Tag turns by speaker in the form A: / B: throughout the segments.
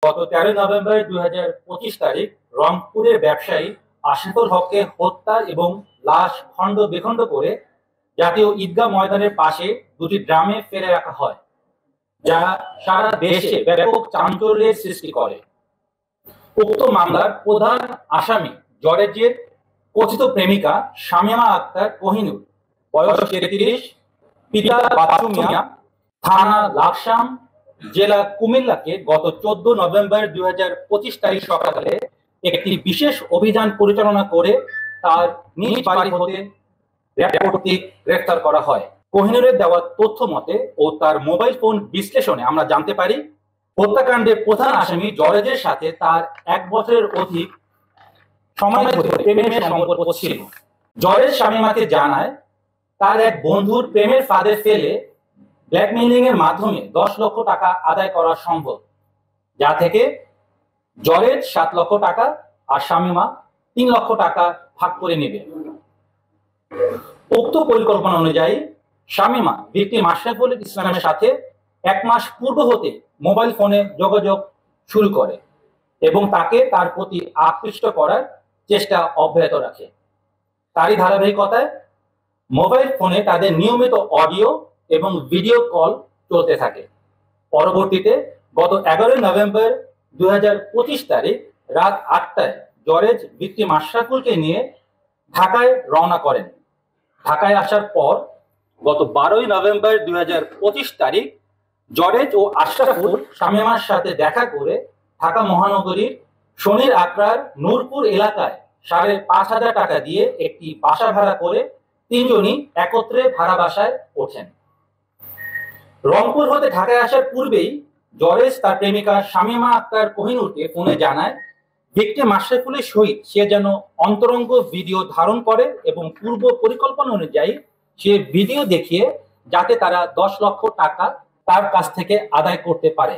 A: গত 13 নভেম্বর 2025 তারিখ রংপুরের ব্যবসায়ী আশিকুল হককে হত্যা এবং লাশ খণ্ড বিখণ্ড করে জাতীয় ঈদগাহ ময়দানের পাশে দুটি ড্রামে ফেলে রাখা হয়, যা সারা দেশে ব্যাপক চাঞ্চল্যের সৃষ্টি করে। উক্ত মামলার প্রধান আসামি জরেজের কথিত প্রেমিকা শামীমা আক্তার কোহিনুর, বয়স 33, পিতা বাচ্চু মিয়া, থানা লাকসাম, জেলা কুমিল্লাকে গত 14 নভেম্বর 2025 তারিখ সকালে একটি বিশেষ অভিযান পরিচালনা করে তার নিজ বাড়ি হতে র্যাব কর্তৃক গ্রেফতার করা হয়। কোহিনুরের দেওয়া তথ্য মতে ও তার মোবাইল ফোন বিশ্লেষণে আমরা জানতে পারি, হত্যাকাণ্ডের প্রধান আসামি জরেজের সাথে তার 1 বছরের অধিক সময় ধরে প্রেমের সম্পর্ক ছিল। জরেজ শামীমাকে জানায় তার এক বন্ধুর প্রেমের ফাঁদে ফেলে ব্ল্যাকমেইলিং এর মাধ্যমে 10 লক্ষ টাকা আদায় করা সম্ভব, যা থেকে জরেজ 7 লক্ষ টাকা আর শামীমা 3 লক্ষ টাকা ভাগ করে নেবে। উক্ত পরিকল্পনা অনুযায়ী শামীমা ভিকটিম আশরাফুল ইসলামের সাথে 1 মাস পূর্ব হতে মোবাইল ফোনে যোগাযোগ শুরু করে এবং তাকে তার প্রতি আকৃষ্ট করার চেষ্টা অব্যাহত রাখে। তারই ধারাবাহিকতায় মোবাইল ফোনে তাদের নিয়মিত অডিও এবং ভিডিও কল চলতে থাকে। পরবর্তীতে গত 11 নভেম্বর 2025 তারিখ রাত 8টায় জরেজ ভিকটিম আশরাফুলকে নিয়ে ঢাকায় রওনা করেন। ঢাকায় আসার পর গত 12 নভেম্বর 2025 তারিখ জরেজ ও আশরাফুল শামীমার সাথে দেখা করে ঢাকা মহানগরীর শনির আকড়ার নূরপুর এলাকায় 5,500 টাকা দিয়ে একটি বাসা ভাড়া করে 3 জনই একত্রে ভাড়া বাসায় ওঠেন। রংপুর হতে ঢাকায় আসার পূর্বেই জরেজ তার প্রেমিকা শামীমা আক্তার কোহিনুরকে ফোনে জানায় ভিকটিম আশরাফুলের সহিত সে যেন অন্তরঙ্গ ভিডিও ধারণ করে এবং পূর্ব পরিকল্পনা অনুযায়ী সে ভিডিও দেখিয়ে যাতে তারা 10 লক্ষ টাকা তার কাছ থেকে আদায় করতে পারে।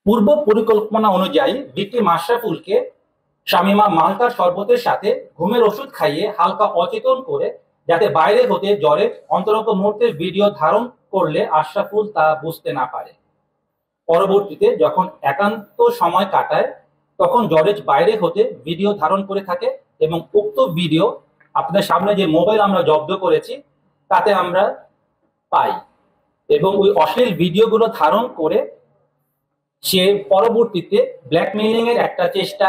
A: পূর্ব পরিকল্পনা অনুযায়ী ভিকটিম আশরাফুলকে শামীমা মালটার শরবতের সাথে ঘুমের ওষুধ খাইয়ে হালকা অচেতন করে যাতে বাইরে হতে জরেজ অন্তরঙ্গ মুহূর্তের ভিডিও ধারণ করলে আশরাফুল তা বুঝতে না পারে। পরবর্তীতে যখন একান্ত সময় কাটায় তখন জরেজ বাইরে হতে ভিডিও ধারণ করে থাকে এবং উক্ত ভিডিও আপনাদের সামনে যে মোবাইল আমরা জব্দ করেছি তাতে আমরা পাই এবং ওই অশ্লীল ভিডিওগুলো ধারণ করে সে পরবর্তীতে ব্ল্যাকমেইলিং এর একটা চেষ্টা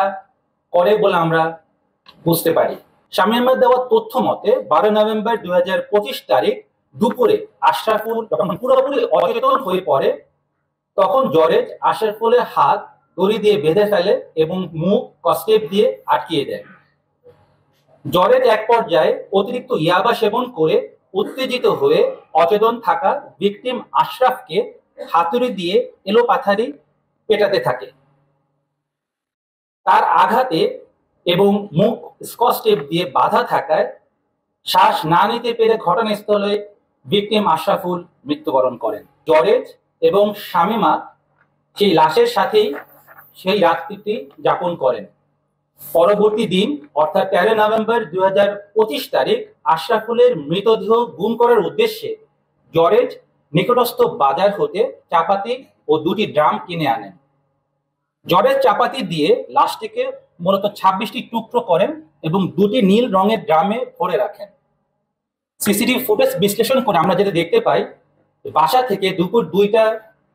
A: করে বলে আমরা বুঝতে পারি। শামীমার দেওয়া তথ্য মতে 12 নভেম্বর 2025 তারিখ দুপুরে আশরাফুল যখন পুরোপুরি অচেতন হয়ে পড়ে তখন জরেজ আশরাফুলের হাত দড়ি দিয়ে বেঁধে ফেলে এবং মুখ কস্টেপ দিয়ে আটকিয়ে দেয়। জরেজ এক পর্যায়ে অতিরিক্ত ইয়াবা সেবন করে উত্তেজিত হয়ে অচেতন থাকা ভিকটিম আশরাফকে হাতুড়ি দিয়ে এলোপাথারি পেটাতে থাকে। তার আঘাতে এবং মুখ স্কচ টেপ দিয়ে বাঁধা থাকায় শ্বাস না নিতে পেরে ঘটনাস্থলে ভিকটিম আশরাফুল মৃত্যুবরণ করেন। জরেজ এবং শামীমা সেই লাশের সাথেই সেই রাত্রিটি যাপন করেন। পরবর্তী দিন অর্থাৎ 13 নভেম্বর 2025 তারিখ আশরাফুলের মৃতদেহ গুম করার উদ্দেশ্যে জরেজ নিকটস্থ বাজার হতে চাপাতি ও 2টি ড্রাম কিনে আনেন। জরেজ চাপাতি দিয়ে লাশটিকে মূলত 26টি টুকরো করেন এবং 2টি নীল রঙের ড্রামে ভরে রাখেন। সিসিটিভি ফুটেজ বিশ্লেষণ করে আমরা যেটা দেখতে পাই, বাসা থেকে দুপুর 2টা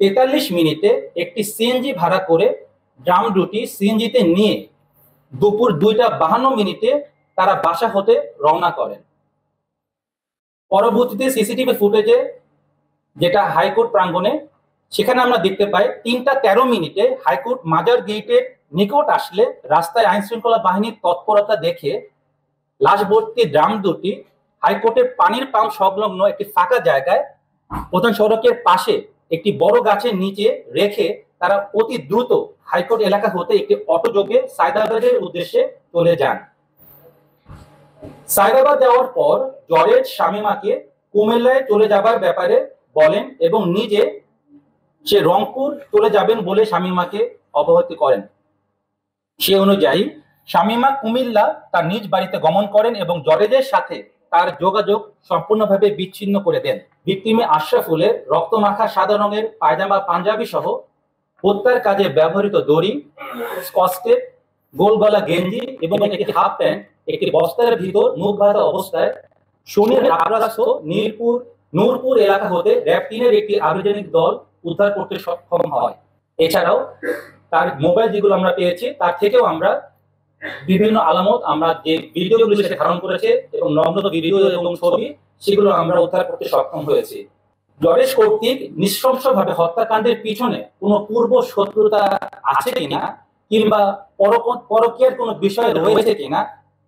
A: 43 একটি সিএনজি ভাড়া করে ড্রাম দুটি সিএনজিতে নিয়ে দুপুর 2টা 52 তারা বাসা হতে রওনা করেন। পরবর্তীতে সিসিটিভি ফুটেজে যেটা হাইকোর্ট প্রাঙ্গণে সেখানে আমরা দেখতে পাই 3টা 13 হাইকোর্ট মাজার গেটের নিকট আসলে রাস্তায় আইন শৃঙ্খলা বাহিনীর তৎপরতা দেখে লাশ ভর্তি ড্রাম দুটি হাইকোর্টের পানির পাম্প সংলগ্ন একটি ফাঁকা জায়গায় প্রধান সড়কের পাশে একটি বড় গাছের নিচে রেখে তারা অতি দ্রুত হাইকোর্ট এলাকা হতে একটি অটোযোগে সায়দাবাদের উদ্দেশ্যে চলে যান। সায়দাবাদ যাওয়ার পর জরেজ শামীমাকে কুমিল্লায় চলে যাবার ব্যাপারে বলেন এবং নিজে সে রংপুর চলে যাবেন বলে শামীমাকে অবহিত করেন। সে অনুযায়ী শামীমা কুমিল্লা তার নিজ বাড়িতে গমন করেন এবং জরেজের সাথে তার যোগাযোগ সম্পূর্ণভাবে বিচ্ছিন্ন করে দেন। ভিকটিম আশরাফুলের রক্তমাখা সাদা রঙের পায়জামা পাঞ্জাবি সহ হত্যার কাজে ব্যবহৃত দড়ি, স্কচ টেপ, গোল গলা গেঞ্জি এবং একটি হাফ প্যান্ট একটি বস্তার ভিতর মুখ বাঁধা অবস্থায় শনির আগ্রাস্ত নূরপুর এলাকা হতে র‍্যাব ৩-এর একটি আভিযানিক দল উদ্ধার করতে সক্ষম হয়। এছাড়াও তার মোবাইল যেগুলো আমরা পেয়েছি তার থেকেও আমরা বিভিন্ন আলামত, আমরা যে ভিডিওগুলো সে ধারণ করেছে এবং নগ্ন ভিডিও এবং ছবি, সেগুলো আমরা উদ্ধার করতে সক্ষম হয়েছি। জর্জ কর্তৃক নৃশংসভাবে হত্যাকাণ্ডের পিছনে কোনো পূর্ব শত্রুতা আছে কিনা কিংবা পরকীয়ার কোনো বিষয় রয়েছে কিনা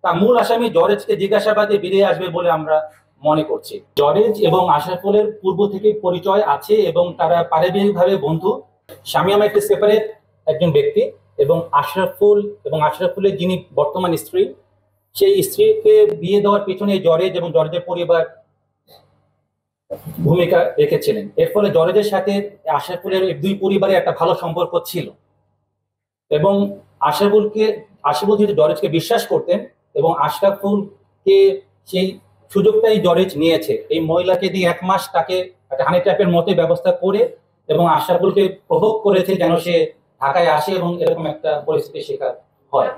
A: তা মূল আসামি জর্জকে জিজ্ঞাসাবাদে বেরিয়ে আসবে বলে আমরা মনে করছি। জর্জ এবং আশরাফুলের পূর্ব থেকে পরিচয় আছে এবং তারা পারিবারিকভাবে বন্ধু। শামীমা একটি সেপারেট একজন ব্যক্তি এবং আশরাফুলের যিনি বর্তমান স্ত্রী, সেই স্ত্রীকে বিয়ে দেওয়ার পেছনে জর্জ এবং জর্জের পরিবার ভূমিকা রেখেছিলেন। এর ফলে জর্জের সাথে আশরাফুলের দুই পরিবারের একটা ভালো সম্পর্ক ছিল এবং আশরাফুল যদি জর্জকে বিশ্বাস করতেন এবং আশরাফুলকে সেই সুযোগটাই জর্জ নিয়েছে। এই মহিলাকে দিয়ে 1 মাস তাকে একটা হানি ট্র্যাপের মতো ব্যবস্থা করে এবং আশরাফুলকে প্রভোগ করেছে যেন সে ঢাকায় আসে এবং এরকম একটা পরিস্থিতির শিকার হয়।